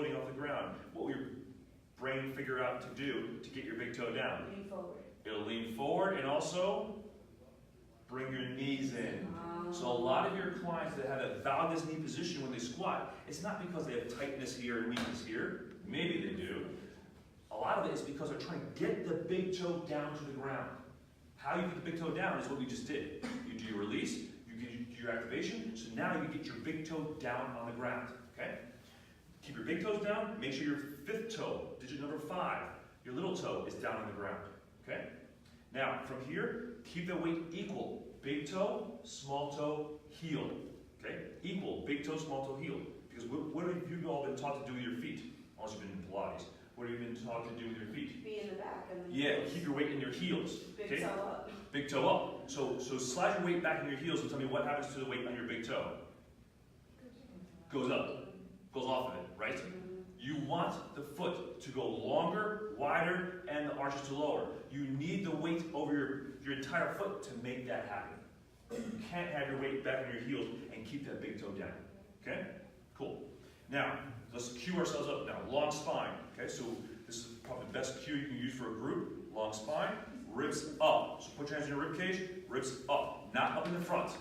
floating off the ground. What will your brain figure out to do to get your big toe down? Lean forward. It'll lean forward and also bring your knees in. So a lot of your clients that have a valgus knee position when they squat, it's not because they have tightness here and weakness here. Maybe they do. A lot of it is because they're trying to get the big toe down to the ground. How you get the big toe down is what we just did. You do your release, you get your activation, so now you get your big toe down on the ground. Okay? Keep your big toes down, make sure your fifth toe, digit number 5, your little toe is down on the ground. Okay? Now, from here, keep the weight equal. Big toe, small toe, heel. Okay? Equal, big toe, small toe, heel. Because what have you all been taught to do with your feet? Unless you've been in Pilates. What have you been taught to do with your feet? Be in the back. And Yeah, keep your weight in your heels. Big Okay? toe up. Big toe up. So slide your weight back in your heels and tell me what happens to the weight on your big toe. Goes up. Goes off of it, right? You want the foot to go longer, wider, and the arches to lower. You need the weight over your entire foot to make that happen. You can't have your weight back on your heels and keep that big toe down. Okay? Cool. Now, let's cue ourselves up now. Long spine. Okay, so this is probably the best cue you can use for a group. Long spine, ribs up. So put your hands in your rib cage, ribs up. Not up in the front.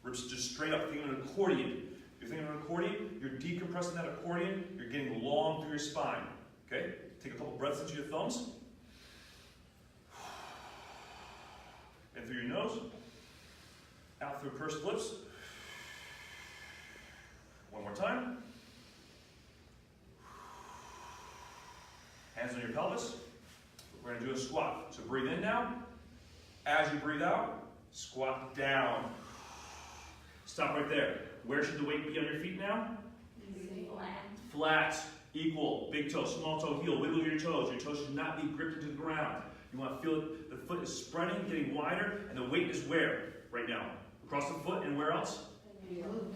Ribs just straight up. Think of an accordion. You're thinking of an accordion, you're decompressing that accordion, you're getting long through your spine. Okay? Take a couple breaths into your thumbs. In through your nose. Out through pursed lips. One more time. Hands on your pelvis. We're going to do a squat. So breathe in now. As you breathe out, squat down. Stop right there. Where should the weight be on your feet now? Flat. Flat, equal, big toe, small toe, heel, wiggle your toes. Your toes should not be gripped into the ground. You want to feel the foot is spreading, getting wider, and the weight is where right now? Across the foot and where else?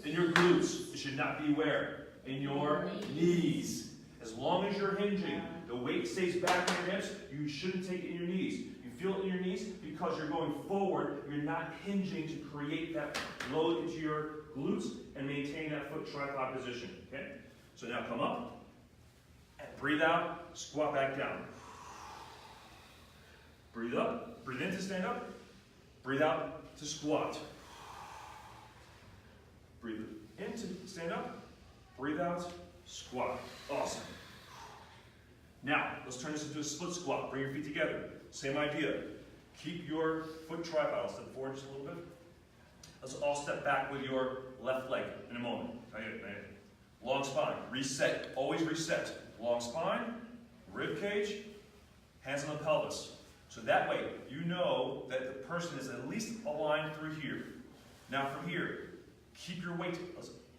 In your glutes. It should not be where? In your knees. As long as you're hinging, the weight stays back in your hips, you shouldn't take it in your knees. You feel it in your knees because you're going forward, you're not hinging to create that load into your glutes and maintain that foot tripod position. Okay? So now come up and breathe out, squat back down. Breathe up, breathe in to stand up, breathe out to squat. Breathe in to stand up, breathe out, squat. Awesome. Now, let's turn this into a split squat. Bring your feet together. Same idea. Keep your foot tripod. I'll step forward just a little bit. Let's all step back with your left leg in a moment. Long spine. Reset. Always reset. Long spine, rib cage, hands on the pelvis. So that way, you know that the person is at least aligned through here. Now from here, keep your weight.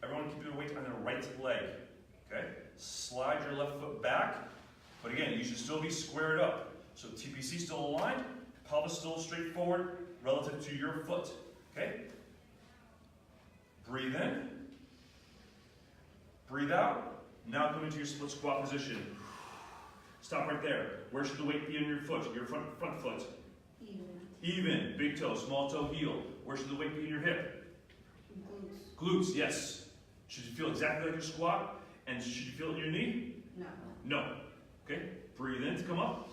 Everyone keep your weight on the right leg. Okay? Slide your left foot back. But again, you should still be squared up. So TPC still aligned, pelvis still straight forward relative to your foot. Okay? Breathe in. Breathe out. Now come into your split squat position. Stop right there. Where should the weight be in your foot? Your front foot. Even. Big toe, small toe, heel. Where should the weight be in your hip? Glutes, yes. Should you feel exactly like your squat? And should you feel it in your knee? No. No. Okay? Breathe in to come up.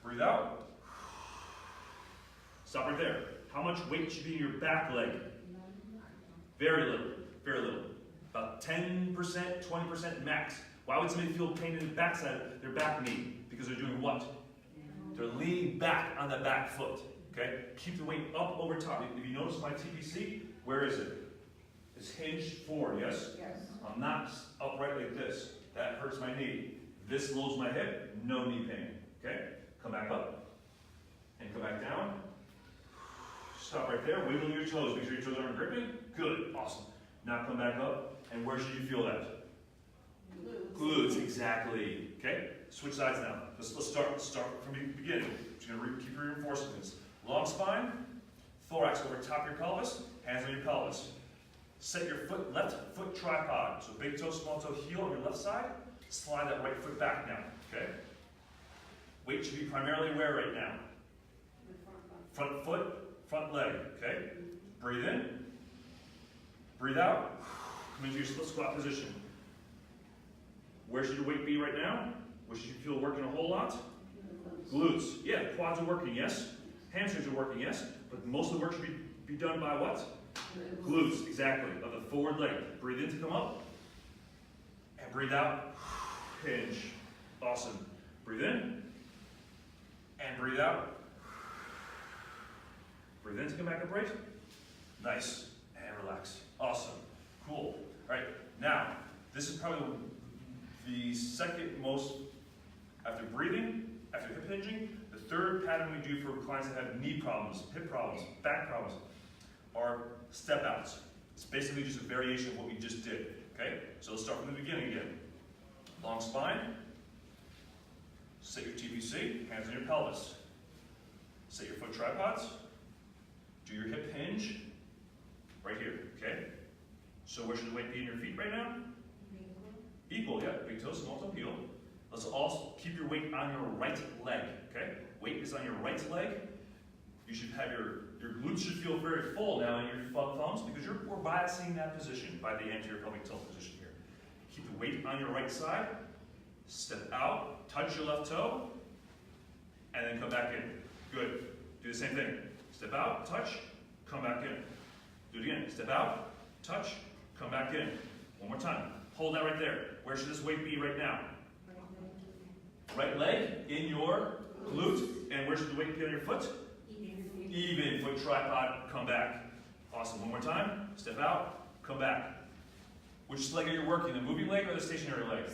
Breathe out. Stop right there. How much weight should be in your back leg? Very little. Very little. About 10%, 20% max. Why would somebody feel pain in the backside of their back knee? Because they're doing what? They're leaning back on the back foot. Okay? Keep the weight up over top. If you notice my TPC, where is it? It's hinged forward, yes? Yes. I'm not upright like this. That hurts my knee. This loads my hip, no knee pain. Okay? Come back up. And come back down. Stop right there. Wiggle your toes. Make sure your toes aren't gripping. Good. Awesome. Now come back up. And where should you feel that? Glutes, exactly. Okay? Switch sides now. Let's start from the beginning. Just going to keep reinforcing this. Long spine, thorax over top of your pelvis, hands on your pelvis. Set your left foot tripod. So big toe, small toe, heel on your left side. Slide that right foot back now. Okay? Weight should be primarily where right now? Front foot, front leg. Okay? Breathe in. Breathe out. Come into your split squat position. Where should your weight be right now? Where should you feel working a whole lot? Glutes. Yeah, quads are working, yes. Hamstrings are working, yes. But most of the work should be done by what? Glutes, exactly. Of the forward leg. Breathe in to come up. And breathe out. Hinge. Awesome. Breathe in. And breathe out. Breathe in to come back upright. Nice. And relax. Awesome. Cool. All right. Now, this is probably the second most, after breathing, after hip hinging, the third pattern we do for clients that have knee problems, hip problems, back problems, are step outs. It's basically just a variation of what we just did. Okay? So let's start from the beginning again. Long spine. Set your TPC, hands on your pelvis. Set your foot tripods. Do your hip hinge right here, okay? So where should the weight be in your feet right now? Equal, yeah. Big toe, small toe, heel. Let's also keep your weight on your right leg, okay? Weight is on your right leg. You should have your glutes should feel very full now in your thumbs because we're biasing that position by the anterior pelvic tilt position here. Keep the weight on your right side. Step out, touch your left toe, and then come back in. Good. Do the same thing. Step out, touch, come back in. Do it again. Step out, touch, come back in. One more time. Hold that right there. Where should this weight be right now? Right leg in your glute. And where should the weight be on your foot? Even. Foot tripod, come back. Awesome. One more time. Step out, come back. Which leg are you working? The moving leg or the stationary leg?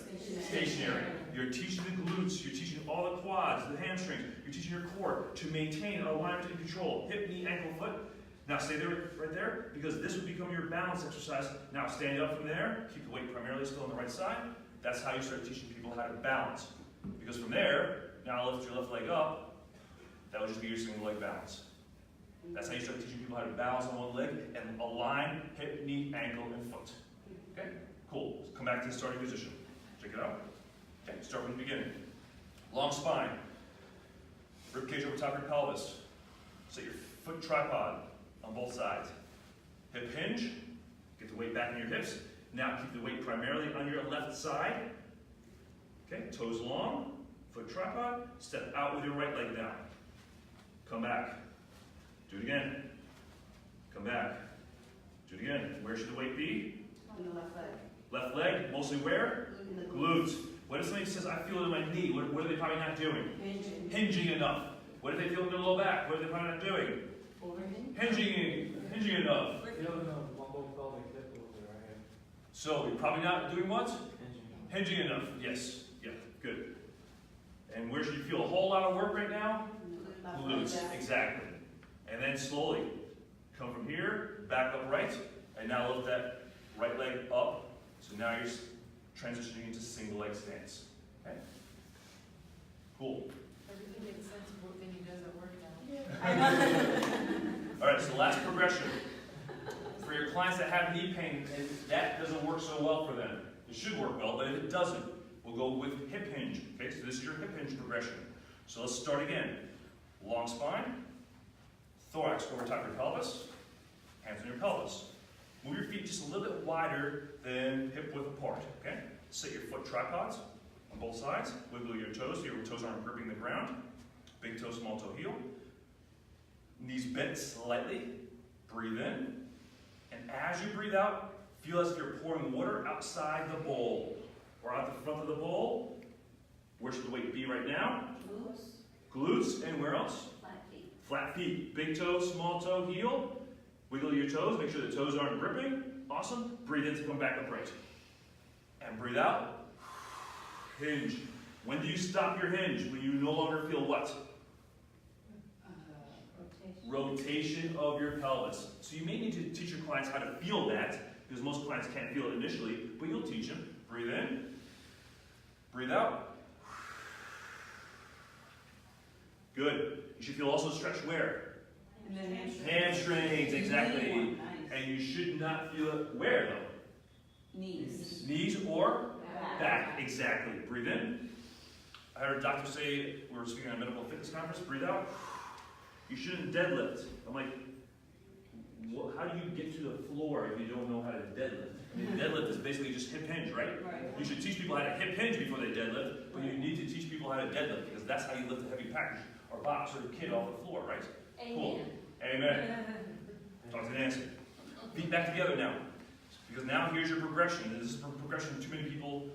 Stationary. You're teaching the glutes, you're teaching all the quads, the hamstrings, you're teaching your core to maintain alignment and control. Hip, knee, ankle, foot. Now stay there, right there, because this will become your balance exercise. Now stand up from there, keep the weight primarily still on the right side. That's how you start teaching people how to balance. Because from there, now lift your left leg up, that will just be your single leg balance. That's how you start teaching people how to balance on one leg and align hip, knee, ankle, and foot. Okay, cool. Let's come back to the starting position. Check it out. Okay, start from the beginning. Long spine. Ribcage over top of your pelvis. Set your foot tripod on both sides. Hip hinge. Get the weight back in your hips. Now keep the weight primarily on your left side. Okay, toes long. Foot tripod. Step out with your right leg down. Come back. Do it again. Come back. Do it again. Where should the weight be? On the left leg. Left leg, mostly where? Glutes. What if somebody says, I feel it in my knee? What are they probably not doing? Hinging enough. What if they feel it in their low back? What are they probably not doing? Hinging enough. So you're probably not doing what? Hinging enough. Yes. Yeah, good. And where should you feel a whole lot of work right now? Glutes. Exactly. And then slowly come from here, back upright, and now lift that right leg up. So now you're transitioning into single leg stance. Okay? Cool. Everything makes sense of then he does at work now. All right, so last progression. For your clients that have knee pain, and that doesn't work so well for them. It should work well, but if it doesn't, we'll go with hip hinge. Okay, so this is your hip hinge progression. So let's start again. Long spine, thorax over top of your pelvis, hands on your pelvis. Move your feet just a little bit wider than hip width apart, okay? Set your foot tripods on both sides. Wiggle your toes so your toes aren't gripping the ground. Big toe, small toe, heel. Knees bent slightly. Breathe in. And as you breathe out, feel as if you're pouring water outside the bowl or out the front of the bowl. Where should the weight be right now? Glutes. And where else? Flat feet. Flat feet. Big toe, small toe, heel. Wiggle your toes, make sure the toes aren't gripping. Awesome. Breathe in to come back upright. And breathe out. Hinge. When do you stop your hinge? When you no longer feel what? Rotation of your pelvis. So you may need to teach your clients how to feel that, because most clients can't feel it initially, but you'll teach them. Breathe in. Breathe out. Good. You should feel also stretched where? Hamstrings, exactly. Nice. And you should not feel it where though? Knees. Knees or back, exactly. Breathe in. I heard a doctor say, we were speaking at a medical fitness conference, breathe out. You shouldn't deadlift. I'm like, how do you get to the floor if you don't know how to deadlift? I mean, deadlift is basically just hip hinge, right? You should teach people people how to hip hinge before they deadlift, but you need to teach people how to deadlift because that's how you lift a heavy package or box or kid off the floor, right? Cool. Amen. Talk to Nancy. Feet back together now. Because now here's your progression. This is a progression too many people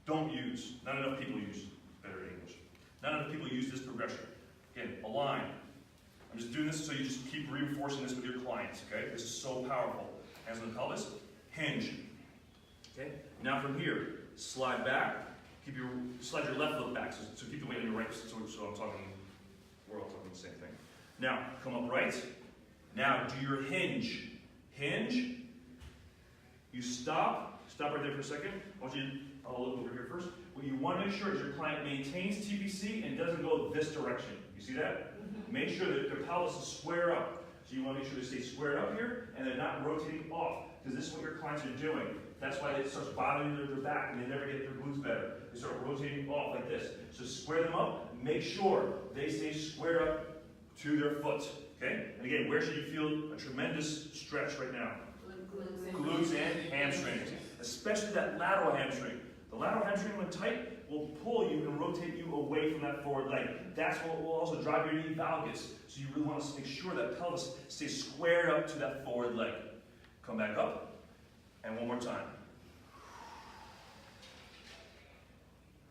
don't use. Not enough people use better English. Not enough people use this progression. Again, align. I'm just doing this so you just keep reinforcing this with your clients, okay? This is so powerful. Hands on the pelvis. Hinge. Okay? Now from here, slide back. Slide your left foot back. So keep the weight on your right. So I'm talking, we're all talking the same thing. Now, come upright. Now, do your hinge. Hinge. You stop. Stop right there for a second. I'll look over here first. What you want to make sure is your client maintains TPC and doesn't go this direction. You see that? Make sure that their pelvis is square up. So you want to make sure they stay squared up here and they're not rotating off. Because this is what your clients are doing. That's why it starts bothering their back and they never get their glutes better. They start rotating off like this. So square them up. Make sure they stay squared up to their foot. Okay? And again, where should you feel a tremendous stretch right now? Glutes and hamstrings. Especially that lateral hamstring. The lateral hamstring, when tight, will pull you and rotate you away from that forward leg. That's what will also drive your knee valgus. So you really want to make sure that pelvis stays squared up to that forward leg. Come back up. And one more time.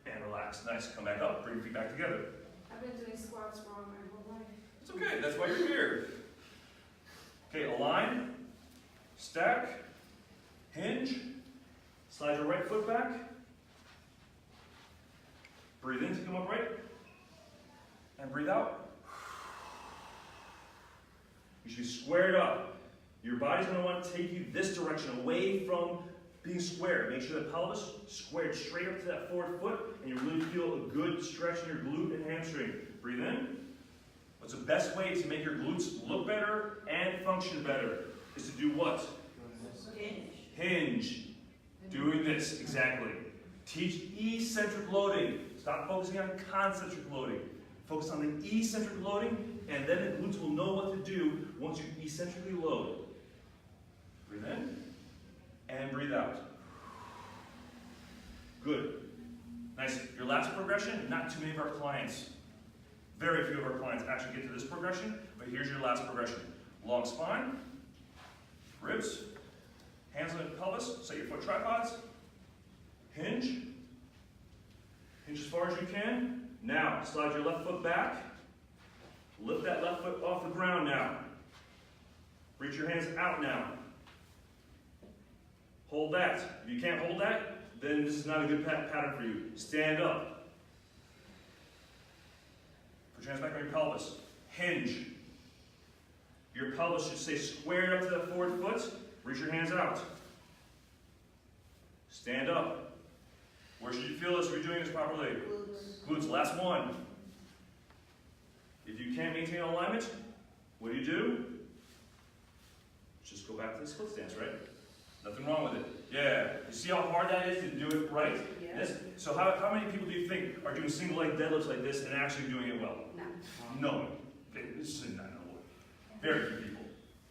And relax. Nice. Come back up. Bring your feet back together. I've been doing squats wrong my whole life. It's okay. That's why you're here. Okay, align. Stack. Hinge. Slide your right foot back. Breathe in to come upright. And breathe out. You should be squared up. Your body's going to want to take you this direction, away from being square. Make sure the pelvis squared straight up to that forward foot, and you really feel a good stretch in your glute and hamstring. Breathe in. What's the best way to make your glutes look better and function better? Is to do what? Hinge. Doing this, exactly. Teach eccentric loading. Stop focusing on concentric loading. Focus on the eccentric loading, and then the glutes will know what to do once you eccentrically load. Breathe in, and breathe out. Good. Nice. Your last progression, not too many of our clients, very few of our clients actually get to this progression, but here's your last progression. Long spine, ribs, hands on the pelvis, set your foot tripods, hinge. Hinge as far as you can. Now, slide your left foot back. Lift that left foot off the ground now. Reach your hands out now. Hold that. If you can't hold that, then this is not a good pattern for you. Stand up. Put your hands back on your pelvis. Hinge. Your pelvis should stay squared up to that forward foot. Reach your hands out. Stand up. Where should you feel this if you're doing this properly? Glutes. Last one. If you can't maintain alignment, what do? Just go back to the split stance, right? Nothing wrong with it. Yeah. You see how hard that is to do it right? Yeah. So how many people do you think are doing single leg deadlifts like this and actually doing it well? No. No one. Okay, this is not no one. Very few people.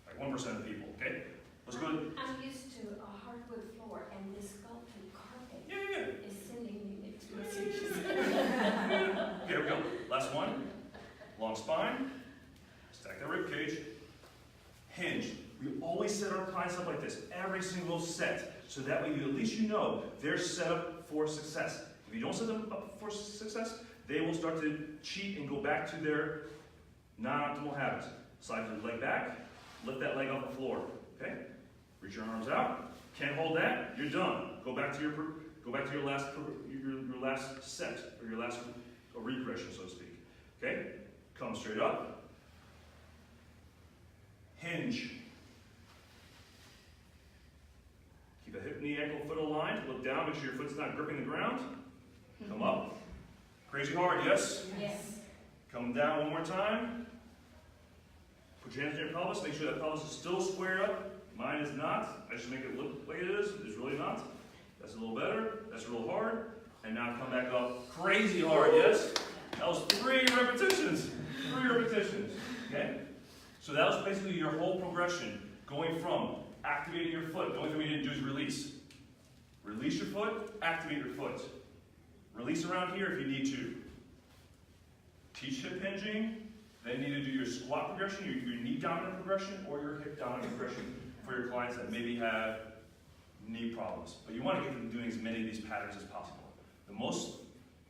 Like 1% of the people, okay? Let's go. I'm used to a hardwood floor, and this sculpted carpet is sending me into a series. Okay, here we go. Last one. Long spine. Stack that rib cage. Hinge. We always set our clients up like this, every single set, so that way at least you know they're set up for success. If you don't set them up for success, they will start to cheat and go back to their non-optimal habits. Slide your leg back, lift that leg off the floor. Okay? Reach your arms out. Can't hold that. You're done. Go back to your last set, or your last regression, so to speak. Okay? Come straight up. Hinge. Keep the hip, knee, ankle, foot aligned. Look down. Make sure your foot's not gripping the ground. Come up. Crazy hard, yes? Yes. Come down one more time. Put your hands on your pelvis. Make sure that pelvis is still squared up. Mine is not. I just make it look like it is. It's really not. That's a little better. That's real hard. And now come back up. Crazy hard, yes? That was 3 repetitions. 3 repetitions. Okay? So that was basically your whole progression. Going from activating your foot. The only thing we didn't do is release. Release your foot, activate your foot. Release around here if you need to. Teach hip hinging, then you need to do your squat progression, your knee dominant progression, or your hip dominant progression for your clients that maybe have knee problems. But you want to get them doing as many of these patterns as possible. The most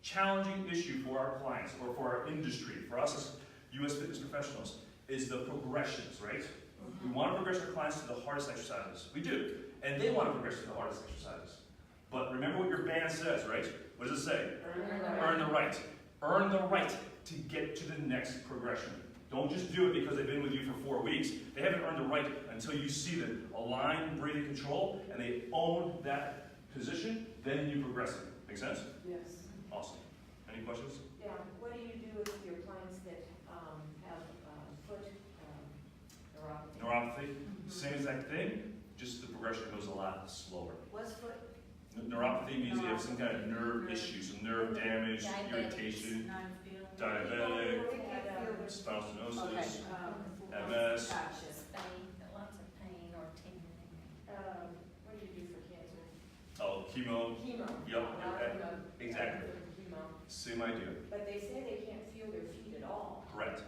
challenging issue for our clients, or for our industry, for us as US fitness professionals, is the progressions, right? We want to progress our clients to the hardest exercises. We do. And they want to progress to the hardest exercises. But remember what your band says, right? What does it say? Earn the right. Earn the right to get to the next progression. Don't just do it because they've been with you for 4 weeks. They haven't earned the right until you see them align, breathing control, and they own that position, then you progress them. Make sense? Yes. Awesome. Any questions? Yeah, what do you do with your clients that have foot neuropathy? Neuropathy, same exact thing, just the progression goes a lot slower. What's foot? Neuropathy means you have some kind of nerve issue, some nerve damage, irritation, diabetic, spinal stenosis, MS. Pain, lots of pain or tingling. What do you do for cancer? Oh, chemo. Chemo. Yep, exactly. Chemo. Same idea. But they say they can't feel their feet at all. Correct.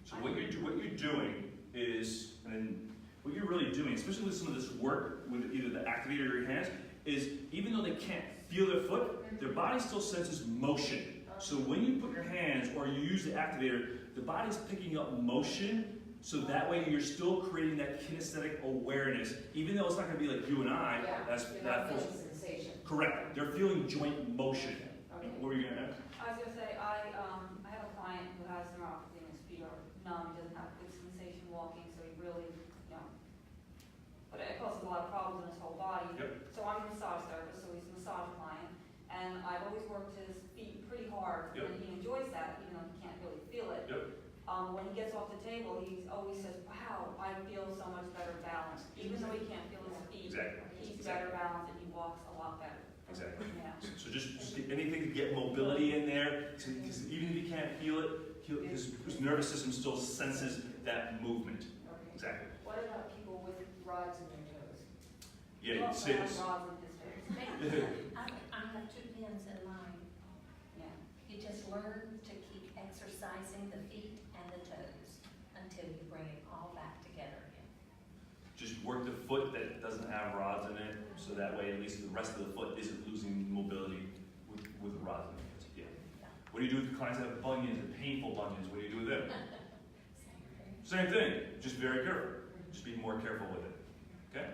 So what you're doing is, and then what you're really doing, especially with some of this work with either the activator or your hands, is even though they can't feel their foot, their body still senses motion. So when you put your hands or you use the activator, the body's picking up motion, so that way you're still creating that kinesthetic awareness, even though it's not going to be like you and I. That's that full sensation. Correct. They're feeling joint motion. Okay. What were you going to ask? I was gonna say, I have a client who has neuropathy and his feet are numb, he doesn't have good sensation walking, so he really, but it causes a lot of problems in his whole body. Yep. So I'm a massage therapist, so he's a massage client, and I've always worked his feet pretty hard, Yep. and he enjoys that, even though he can't really feel it. Yep. When he gets off the table, he always says, wow, I feel so much better balanced. Even though he can't feel his feet, Exactly. he's better balanced and he walks a lot better. Exactly. Yeah. So just get anything to get mobility in there, because even if he can't feel it, his nervous system still senses that movement. Okay. Exactly. What about people with rods in their toes? Yeah, He you also say has this. rods in his toes. I have 2 pins in mine. Yeah. You just learn to keep exercising the feet and the toes until you bring it all back together again. Just work the foot that doesn't have rods in it, so that way at least the rest of the foot isn't losing mobility with rods in it. Yeah. What do you do with clients that have bunions and painful bunions? What do you do with them? Same thing. Same thing. Just very careful. Just be more careful with it. Okay?